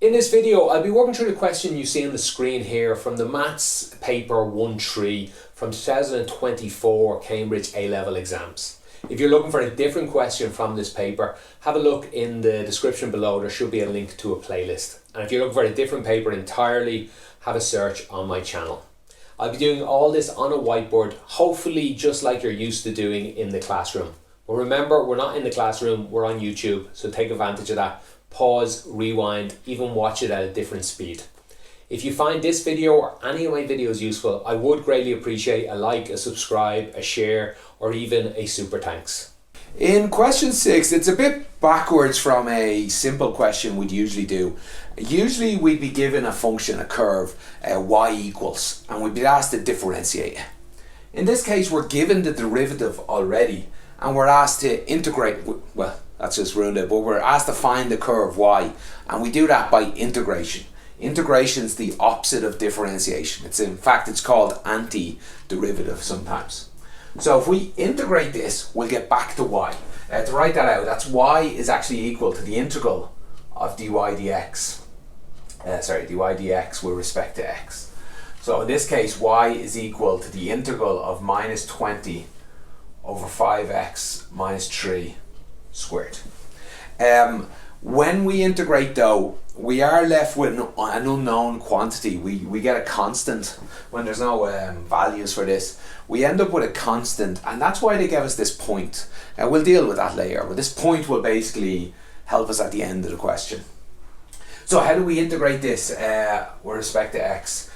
In this video, I'll be working through the question you see on the screen here from the Maths Paper 1-3 from 2024 Cambridge A-Level exams. If you're looking for a different question from this paper, have a look in the description below. There should be a link to a playlist. And if you're looking for a different paper entirely, have a search on my channel. I'll be doing all this on a whiteboard, hopefully just like you're used to doing in the classroom. But remember, we're not in the classroom, we're on YouTube, so take advantage of that. Pause, rewind, even watch it at a different speed. If you find this video or any of my videos useful, I would greatly appreciate a like, a subscribe, a share, or even a super thanks. In question 6, it's a bit backwards from a simple question we'd usually do. Usually we'd be given a function, a curve, y equals, and we'd be asked to differentiate it. In this case, we're given the derivative already, and we're asked to integrate, well, that's just ruined it, but we're asked to find the curve y, and we do that by integration. Integration is the opposite of differentiation. In fact, it's called anti-derivative sometimes. So if we integrate this, we'll get back to y. To write that out, that's y is actually equal to the integral of dy dx. Dy dx with respect to x. So in this case, y is equal to the integral of minus 20 over 5x minus 3 squared. When we integrate though, we are left with an unknown quantity. We get a constant when there's no values for this. We end up with a constant, and that's why they gave us this point. We'll deal with that later, but this point will basically help us at the end of the question. So how do we integrate this with respect to x?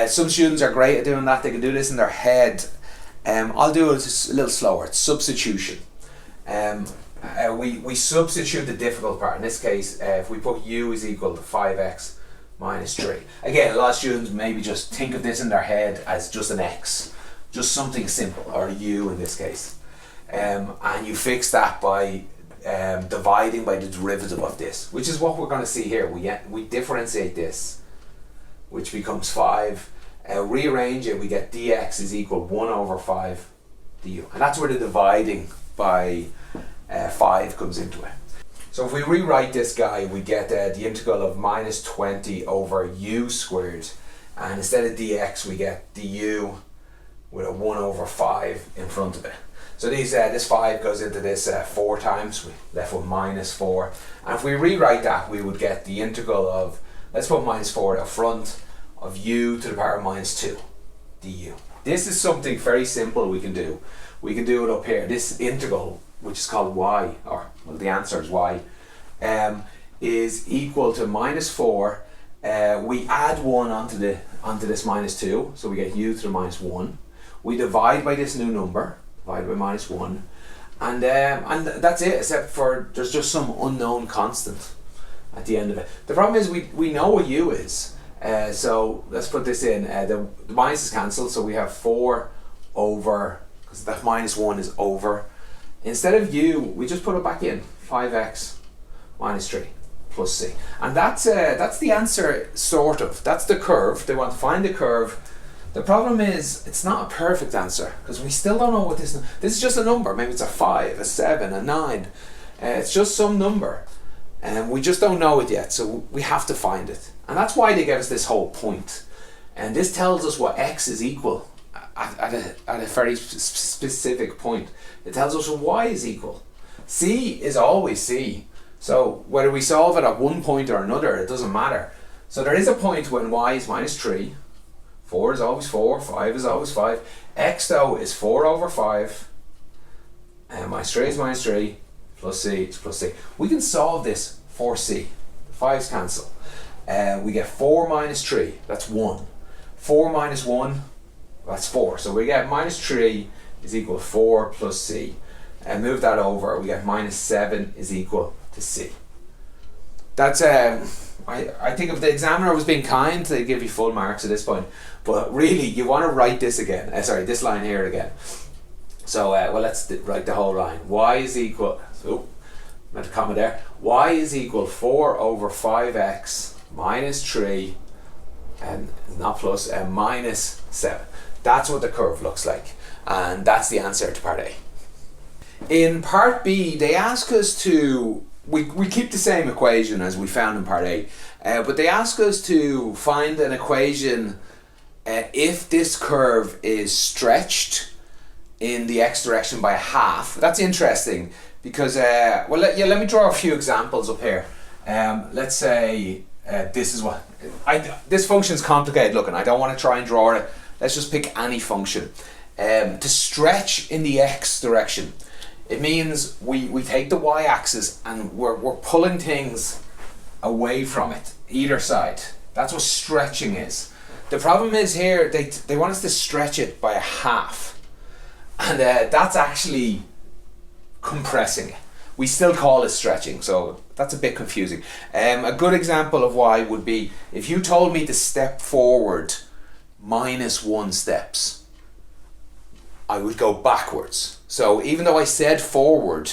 Some students are great at doing that. They can do this in their head. I'll do it a little slower. It's substitution. We substitute the difficult part. In this case, if we put u is equal to 5x minus 3. Again, a lot of students maybe just think of this in their head as just an x, just something simple, or u in this case. And you fix that by dividing by the derivative of this, which is what we're going to see here. We differentiate this, which becomes 5. Rearrange it, we get dx is equal 1 over 5 du. And that's where the dividing by 5 comes into it. So if we rewrite this guy, we get the integral of minus 20 over u squared, and instead of dx we get du with a 1 over 5 in front of it. So this 5 goes into this 4 times, we're left with minus 4, and if we rewrite that, we would get the integral of, let's put minus 4 up front, of u to the power of minus 2 du. This is something very simple we can do. We can do it up here. This integral, which is called y, or well, the answer is y, is equal to minus 4. We add 1 onto this minus 2, so we get u to the minus 1. We divide by this new number, divide by minus 1, and that's it, except for there's just some unknown constant at the end of it. The problem is we know what u is, so let's put this in. The minus is cancelled, so we have 4 over, because that minus 1 is over. Instead of u, we just put it back in, 5x minus 3 plus c. And that's the answer, sort of. That's the curve. They want to find the curve. The problem is, it's not a perfect answer, because we still don't know what this is just a number. Maybe it's a 5, a 7, a 9. It's just some number. And we just don't know it yet, so we have to find it. And that's why they gave us this whole point. And this tells us what x is equal at a very specific point. It tells us what y is equal. C is always c. So whether we solve it at one point or another, it doesn't matter. So there is a point when y is minus 3. 4 is always 4. 5 is always 5. X though is 4 over 5. And minus 3 is minus 3. Plus c is plus c. We can solve this for c. The 5's cancel. We get 4 minus 3. That's 1. 4 minus 1. That's 4. So we get minus 3 is equal to 4 plus c. And move that over, we get minus 7 is equal to c. That's I think if the examiner was being kind, they'd give you full marks at this point. But really, you want to write this again. This line here again. So well, let's write the whole line. Y is equal, not a comma there. Y is equal 4 over 5x minus 3, and not plus, and minus 7. That's what the curve looks like, and that's the answer to part A. In part B, they ask us to we keep the same equation as we found in part A, but they ask us to find an equation if this curve is stretched in the x direction by a half. That's interesting because, let me draw a few examples up here. Let's say this is what, this function's complicated looking. I don't want to try and draw it. Let's just pick any function. To stretch in the x direction, it means we take the y-axis and we're pulling things away from it, either side. That's what stretching is. The problem is here, they want us to stretch it by a half. And that's actually compressing it. We still call it stretching, so that's a bit confusing. A good example of why would be if you told me to step forward -1 steps, I would go backwards. So even though I said forward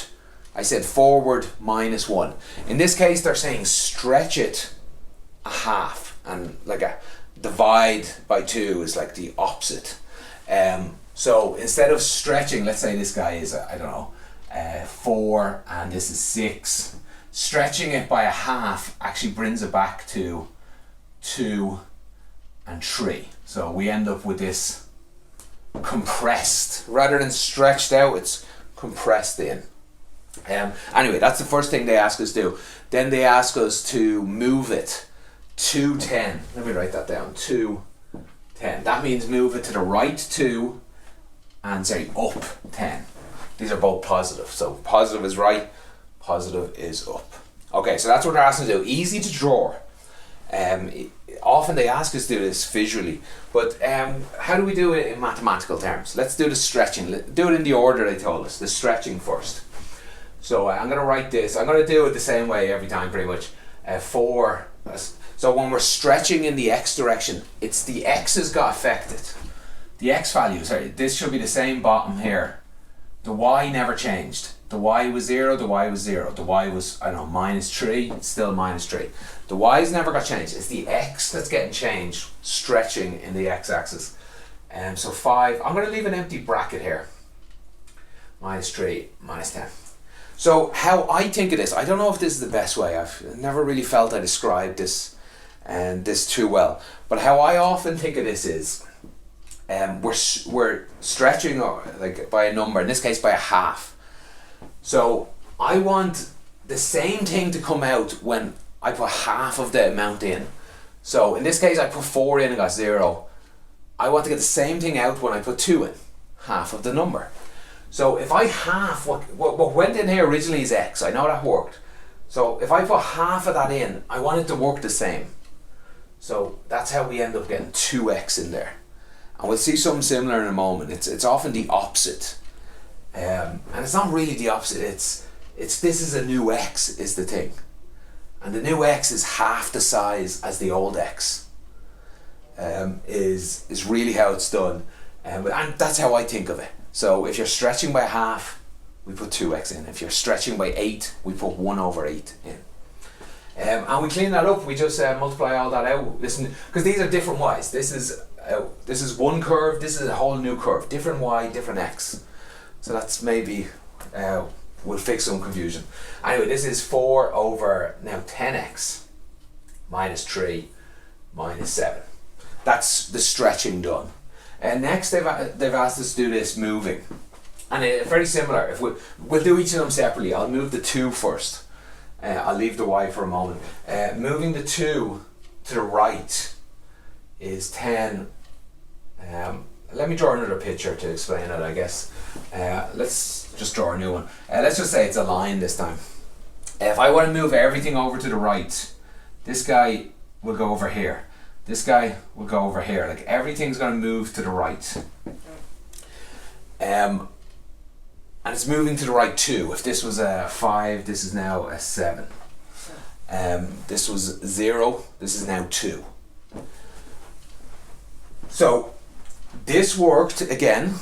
-1. In this case, they're saying stretch it a half, and like a divide by 2 is like the opposite. So instead of stretching, let's say this guy is, 4 and this is 6. Stretching it by a half actually brings it back to 2 and 3. So we end up with this compressed. Rather than stretched out, it's compressed in. Anyway, that's the first thing they ask us to do. Then they ask us to move it to 10. Let me write that down. 2, 10. That means move it to the right 2 and say up 10. These are both positive. So positive is right, positive is up. Okay, so that's what they're asking to do. Easy to draw. Often they ask us to do this visually, but how do we do it in mathematical terms? Let's do the stretching. Do it in the order they told us. The stretching first. So I'm going to write this. I'm going to do it the same way every time pretty much. 4. So when we're stretching in the x direction, it's the x's got affected. The x value, this should be the same bottom here. The y never changed. The y was 0, the y was 0. The y was, -3, it's still -3. The y's never got changed. It's the x that's getting changed, stretching in the x-axis. So 5, I'm going to leave an empty bracket here. -3, -10. So how I think of this, I don't know if this is the best way. I've never really felt I described this this too well. But how I often think of this is, we're stretching like by a number, in this case by a half. So I want the same thing to come out when I put half of the amount in. So in this case I put 4 in and got 0. I want to get the same thing out when I put 2 in, half of the number. So if I half what went in here originally is x, I know that worked. So if I put half of that in, I want it to work the same. So that's how we end up getting 2x in there. And we'll see something similar in a moment. It's often the opposite. And it's not really the opposite, it's this is a new x is the thing. And the new x is half the size as the old x. Is really how it's done. And that's how I think of it. So if you're stretching by half, we put 2x in. If you're stretching by 8, we put 1/8 in. And we clean that up, we just multiply all that out. Listen, because these are different y's. This is one curve, this is a whole new curve. Different y, different x. So that's maybe, will fix some confusion. Anyway, this is 4 over now 10x -3 -7. That's the stretching done. And next they've asked us to do this moving. And very similar. If we'll do each of them separately. I'll move the 2 first. I'll leave the y for a moment. Moving the 2 to the right is 10. Let me draw another picture to explain it, I guess. Let's just draw a new one. Let's just say it's a line this time. If I want to move everything over to the right, this guy will go over here. This guy will go over here. Like everything's going to move to the right. And it's moving to the right too. If this was a 5, this is now a 7. This was 0, this is now 2. So this worked again.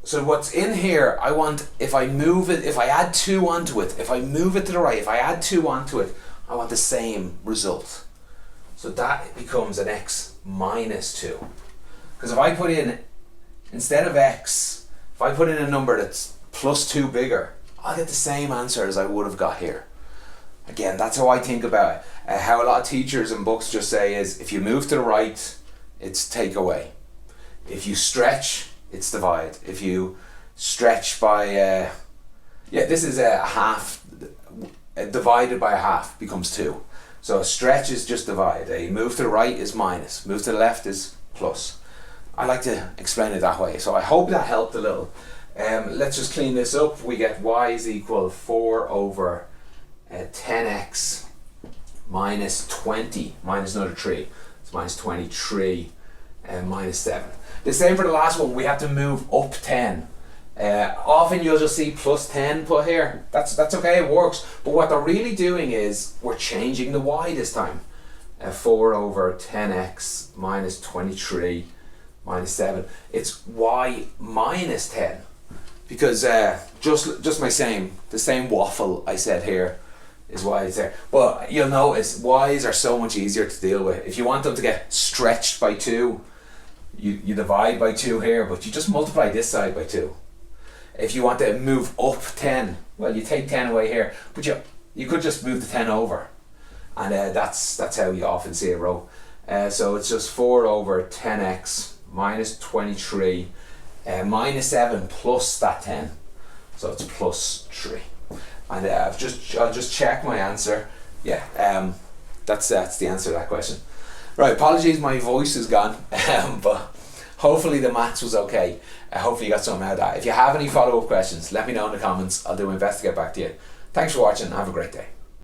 So what's in here, I want, if I move it, if I add 2 onto it, if I move it to the right, if I add 2 onto it, I want the same result. So that becomes an x -2. Because if I put in, instead of x, if I put in a number that's +2 bigger, I'll get the same answer as I would have got here. Again, that's how I think about it. How a lot of teachers and books just say is, if you move to the right, it's take away. If you stretch, it's divide. If you stretch by, this is a half, divided by a half becomes 2. So a stretch is just divide. A move to the right is minus. Move to the left is plus. I like to explain it that way. So I hope that helped a little. Let's just clean this up. We get y is equal 4 over 10x minus 20 minus another 3. It's minus 23 and minus 7. The same for the last one. We have to move up 10. Often you'll just see plus 10 put here. That's okay, it works. But what they're really doing is we're changing the y this time. 4 over 10x minus 23 minus 7. It's y minus 10. Because just the same waffle I said here is why it's there. But you'll notice y's are so much easier to deal with. If you want them to get stretched by 2, you divide by 2 here, but you just multiply this side by 2. If you want to move up 10, well, you take 10 away here, but you could just move the 10 over, and that's how you often see a row. So it's just 4 over 10x minus 23 minus 7 plus that 10, so it's plus 3. And I'll just check my answer. Yeah, that's the answer to that question. Right, apologies, my voice is gone, but hopefully the maths was okay. Hopefully you got something out of that. If you have any follow-up questions, let me know in the comments. I'll do my best to get back to you. Thanks for watching. Have a great day.